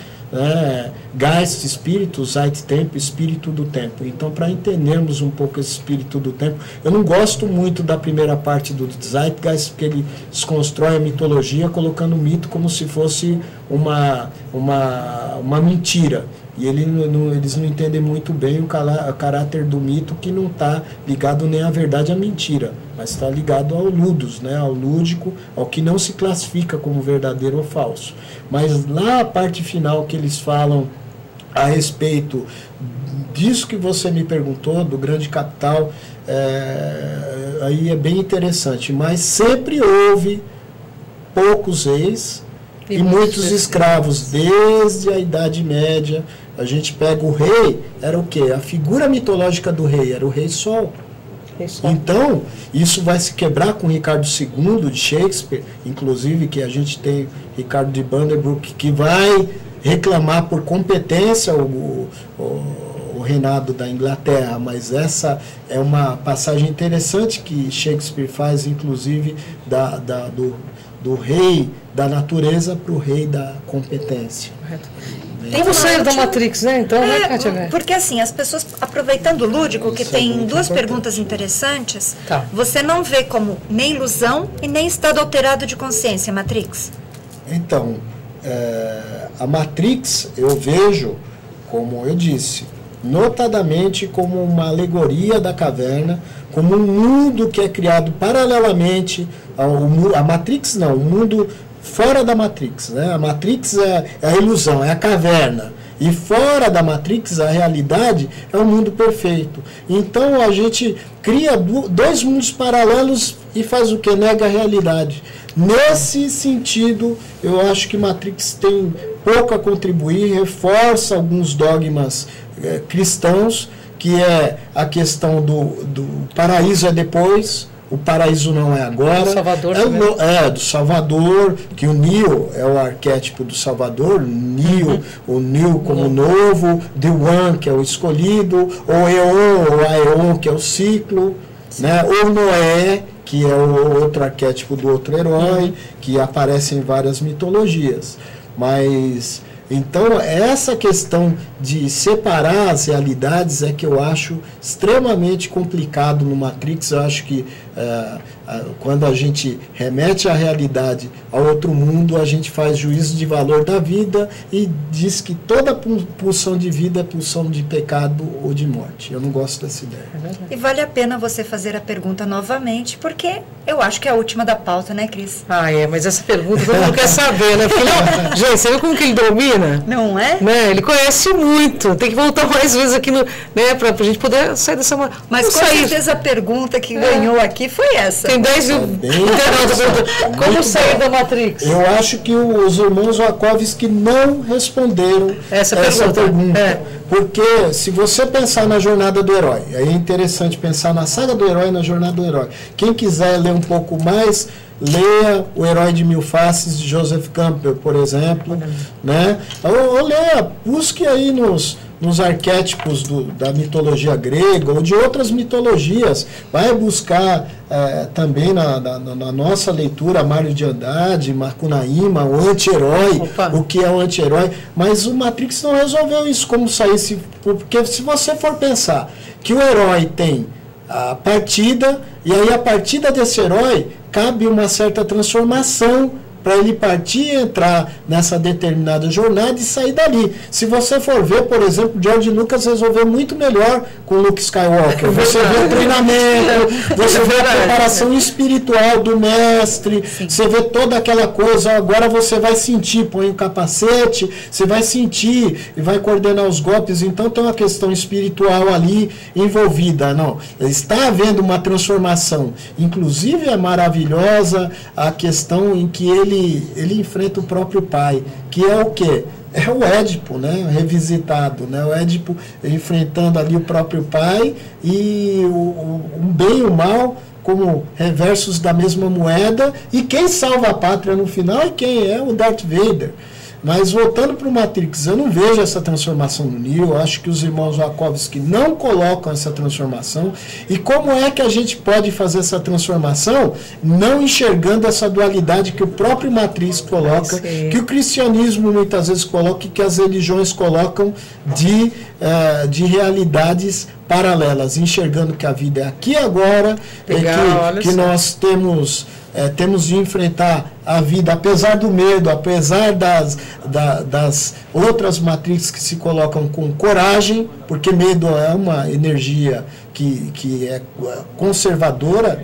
Geist, espírito, Zeit, tempo, espírito do tempo. Então, para entendermos um pouco esse espírito do tempo, eu não gosto muito da primeira parte do Zeitgeist, porque ele desconstrói a mitologia colocando o mito como se fosse uma mentira. E eles não entendem muito bem o caráter do mito, que não está ligado nem à verdade, à mentira, mas está ligado ao ludus, né, ao lúdico, ao que não se classifica como verdadeiro ou falso. Mas lá a parte final que eles falam a respeito disso que você me perguntou, do grande capital, aí é bem interessante. Mas sempre houve poucos reis E muitos escravos, desde a Idade Média. A gente pega o rei, era o quê? A figura mitológica do rei era o Rei Sol. Então, isso vai se quebrar com Ricardo II de Shakespeare, inclusive que a gente tem Ricardo de Banderbrook, que vai reclamar por competência o reinado da Inglaterra, mas essa é uma passagem interessante que Shakespeare faz, inclusive, do rei da natureza para o rei da competência. Correto. Vamos sair da Matrix, né? Então, né, Kátia? Porque assim, as pessoas, aproveitando o lúdico, que tem duas perguntas interessantes, você não vê como nem ilusão e nem estado alterado de consciência, Matrix? Então, a Matrix eu vejo, como eu disse, notadamente como uma alegoria da caverna, como um mundo que é criado paralelamente a Matrix não, o mundo fora da Matrix, né? A Matrix é a ilusão, é a caverna. E fora da Matrix, a realidade é o mundo perfeito. Então a gente cria dois mundos paralelos e faz o que? Nega a realidade. Nesse sentido, eu acho que Matrix tem pouco a contribuir, reforça alguns dogmas cristãos, que é a questão do paraíso é depois. O paraíso não é agora. Salvador do Salvador, que o Neo é o arquétipo do Salvador, o Neo como novo, The One, que é o escolhido, o Eon, ou Aeon, que é o ciclo, né? O Noé, que é o outro arquétipo do outro herói, que aparece em várias mitologias. Mas, então, essa questão de separar as realidades é que eu acho extremamente complicado no Matrix. Eu acho que quando a gente remete a realidade ao outro mundo, a gente faz juízo de valor da vida e diz que toda pulsão de vida é pulsão de pecado ou de morte. Eu não gosto dessa ideia. E vale a pena você fazer a pergunta novamente, porque eu acho que é a última da pauta, né, Cris? Mas essa pergunta todo mundo quer saber, né? Porque, gente, você viu como que ele domina? Não é? Né? Ele conhece muito. Tem que voltar mais vezes aqui, né, pra gente poder sair dessa... Mas com certeza a pergunta que ganhou aqui foi essa. Tem 10 mil internautas perguntando como sair da Matrix. Eu acho que os irmãos Wachowski não responderam essa pergunta. Porque se você pensar na jornada do herói, é interessante pensar na saga do herói e na jornada do herói. Quem quiser ler um pouco mais, leia O Herói de Mil Faces, de Joseph Campbell, por exemplo. Né? Ou leia, busque aí nos arquétipos da mitologia grega ou de outras mitologias. Vai buscar também na nossa leitura Mário de Andrade, Macunaíma, o anti-herói, o que é o anti-herói. Mas o Matrix não resolveu isso, como saísse. Porque se você for pensar que o herói tem a partida, e aí a partida desse herói cabe uma certa transformação para ele partir e entrar nessa determinada jornada e sair dali. Se você for ver, por exemplo, George Lucas resolveu muito melhor com Luke Skywalker. Você vê o treinamento, você vê a preparação espiritual do mestre, você vê toda aquela coisa, agora você vai sentir, põe o capacete, você vai sentir e vai coordenar os golpes, então tem uma questão espiritual ali envolvida. Não, está havendo uma transformação. Inclusive é maravilhosa a questão em que ele enfrenta o próprio pai, que é o quê? É o Édipo, né? Revisitado, né? O Édipo enfrentando ali o próprio pai e o bem e o mal como reversos da mesma moeda, e quem salva a pátria no final é quem? É o Darth Vader. Mas voltando para o Matrix, eu não vejo essa transformação no Neo. Eu acho que os irmãos Wachowski não colocam essa transformação. E como é que a gente pode fazer essa transformação não enxergando essa dualidade que o próprio Matrix coloca, que o cristianismo muitas vezes coloca e que as religiões colocam de realidades paralelas, enxergando que a vida é aqui e agora, que nós temos de enfrentar a vida, apesar do medo, apesar das outras matrizes que se colocam com coragem, porque medo é uma energia que é conservadora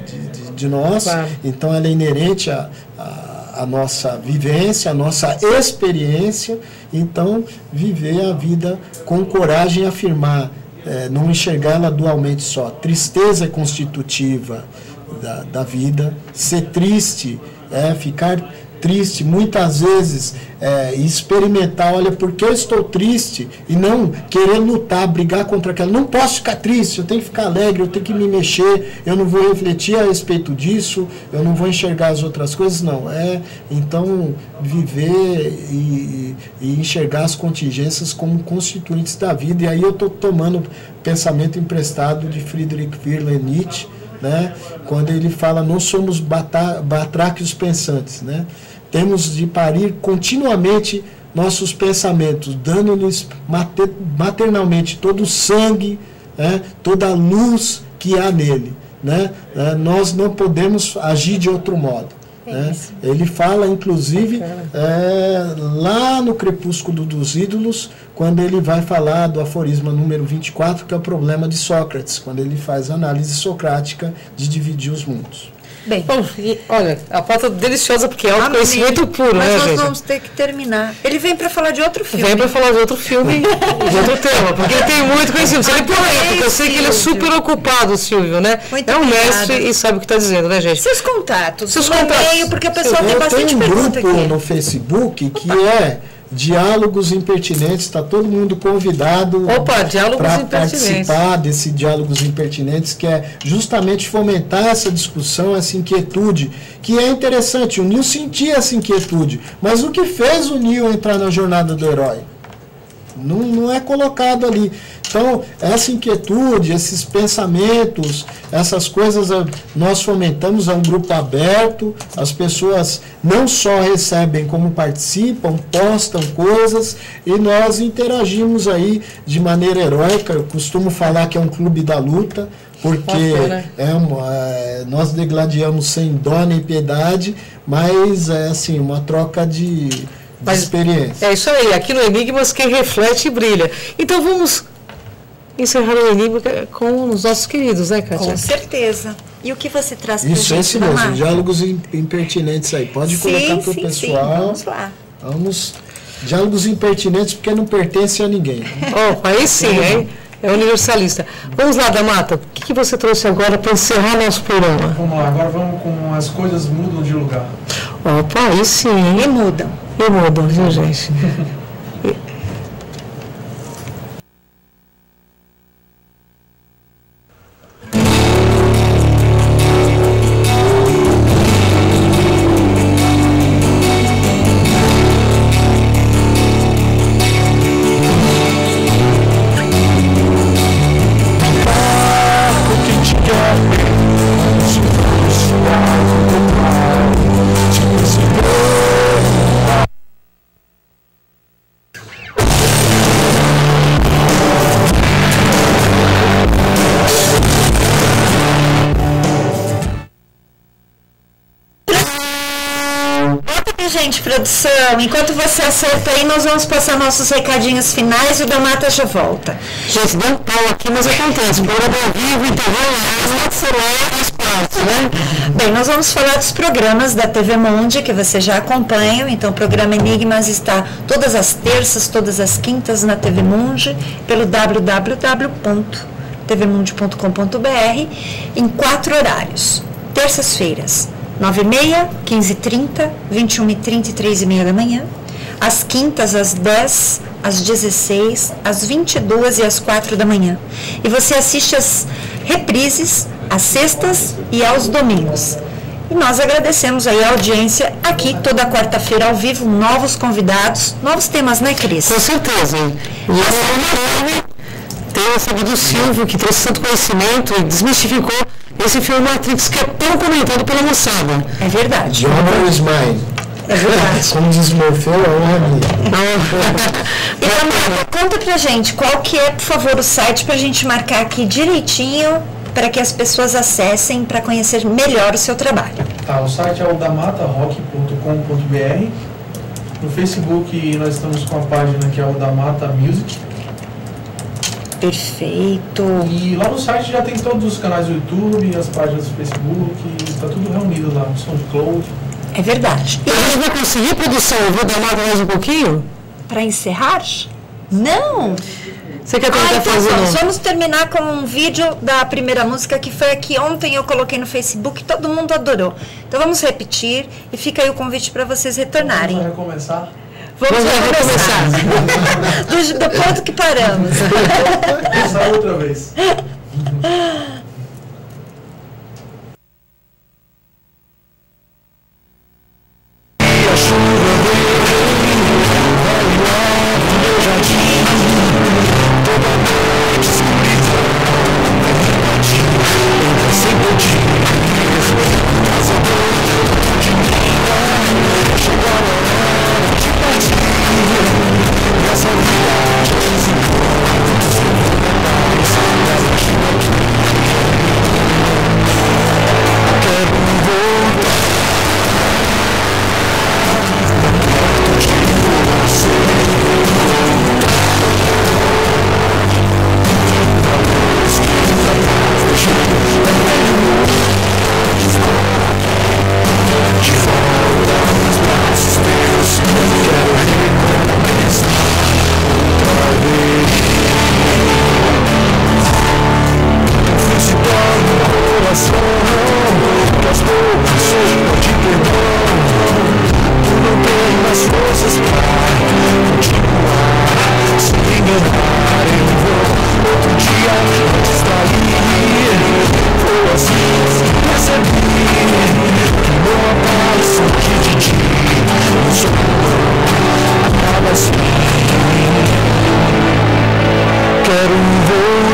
de nós, então ela é inerente à nossa vivência, à nossa experiência. Então, viver a vida com coragem e afirmar, não enxergá-la dualmente só. Tristeza é constitutiva da vida. Ser triste é ficar triste, muitas vezes experimentar, olha, porque eu estou triste, e não querer lutar, brigar contra aquela, não posso ficar triste, eu tenho que ficar alegre, eu tenho que me mexer, eu não vou refletir a respeito disso, eu não vou enxergar as outras coisas, não, então viver e enxergar as contingências como constituintes da vida. E aí eu estou tomando pensamento emprestado de Friedrich Wilhelm Nietzsche, né, quando ele fala, não somos batráquios pensantes, né? Temos de parir continuamente nossos pensamentos, dando-nos maternalmente todo o sangue, né, toda a luz que há nele, né? Nós não podemos agir de outro modo. Né? Ele fala, inclusive, lá no Crepúsculo dos Ídolos, quando ele vai falar do aforisma número 24, que é o problema de Sócrates, quando ele faz a análise socrática de dividir os mundos. Bem, bom, olha, a pauta deliciosa, porque é um conhecimento puro, mas né, nós gente? Vamos ter que terminar. Ele vem para falar de outro filme. Vem para falar de outro filme, de outro tema, porque ele tem muito conhecimento. Ele polêmico, eu sei que ele é super ocupado, Silvio, né? Muito é um obrigada. Mestre e sabe o que está dizendo, né, gente? Seus contatos. Seus contatos. Porque a pessoa tem bastante pergunta aqui. Eu tenho um grupo no Facebook que é Diálogos Impertinentes, está todo mundo convidado para participar desse Diálogos Impertinentes, que é justamente fomentar essa discussão, essa inquietude, que é interessante. O Neil sentia essa inquietude, mas o que fez o Neil entrar na jornada do herói? Não é colocado ali. Então, essa inquietude, esses pensamentos, essas coisas nós fomentamos, é um grupo aberto, as pessoas não só recebem como participam, postam coisas e nós interagimos aí de maneira heróica. Eu costumo falar que é um clube da luta, porque nós degladiamos sem dó nem piedade, mas é assim, uma troca de experiência. É isso aí, aqui no Enigmas quem reflete brilha. Então vamos encerrar o Enigma com os nossos queridos, né, Kátia? Com certeza. E o que você traz para a gente? Isso mesmo, Diálogos Impertinentes aí. Pode colocar para o pessoal. Sim, vamos lá. Vamos, Diálogos Impertinentes, porque não pertence a ninguém. Aí sim, hein? É universalista. Vamos lá, Damata, o que você trouxe agora para encerrar nosso programa? Vamos lá, agora vamos com As Coisas Mudam de Lugar. Opa, aí sim. E mudam. E mudam, viu, gente? Produção, enquanto você acerta aí, nós vamos passar nossos recadinhos finais e o Damata já volta. Gente, dá um pau aqui, mas acontece. Bora ao vivo, então né? Bem, nós vamos falar dos programas da TV Mundi, que você já acompanha. Então, o programa Enigmas está todas as terças, todas as quintas na TV Mundi, pelo www.tvmundi.com.br, em 4 horários. Terças-feiras, 9h30, 15h30, 21h30 e 3h30 da manhã. Às quintas, às 10, às 16, às 22 e às 4 da manhã. E você assiste as reprises às sextas e aos domingos. E nós agradecemos aí a audiência aqui toda quarta-feira ao vivo, novos convidados, novos temas, né, Cris? Com certeza. E tem essa do Silvio, que trouxe tanto conhecimento e desmistificou esse filme Matrix, que é tão comentado pela moçada. É verdade. Honor is mine. É verdade. Como diz Morfeu, é honra minha. E Damata, conta pra gente qual que é, por favor, o site pra gente marcar aqui direitinho, para que as pessoas acessem para conhecer melhor o seu trabalho. Tá, o site é o damatarock.com.br. No Facebook nós estamos com a página que é o Damata Music. Perfeito. E lá no site já tem todos os canais do YouTube, as páginas do Facebook, está tudo reunido lá no SoundCloud. É verdade. E a gente vai conseguir, produção, eu vou dar mais um pouquinho? Para encerrar? Não! Você quer tentar fazer? Vamos terminar com um vídeo da primeira música, que foi a que ontem eu coloquei no Facebook e todo mundo adorou. Então vamos repetir e fica aí o convite para vocês retornarem. Vamos recomeçar? Vamos recomeçar. do ponto que paramos. Começar outra vez. Quero um voo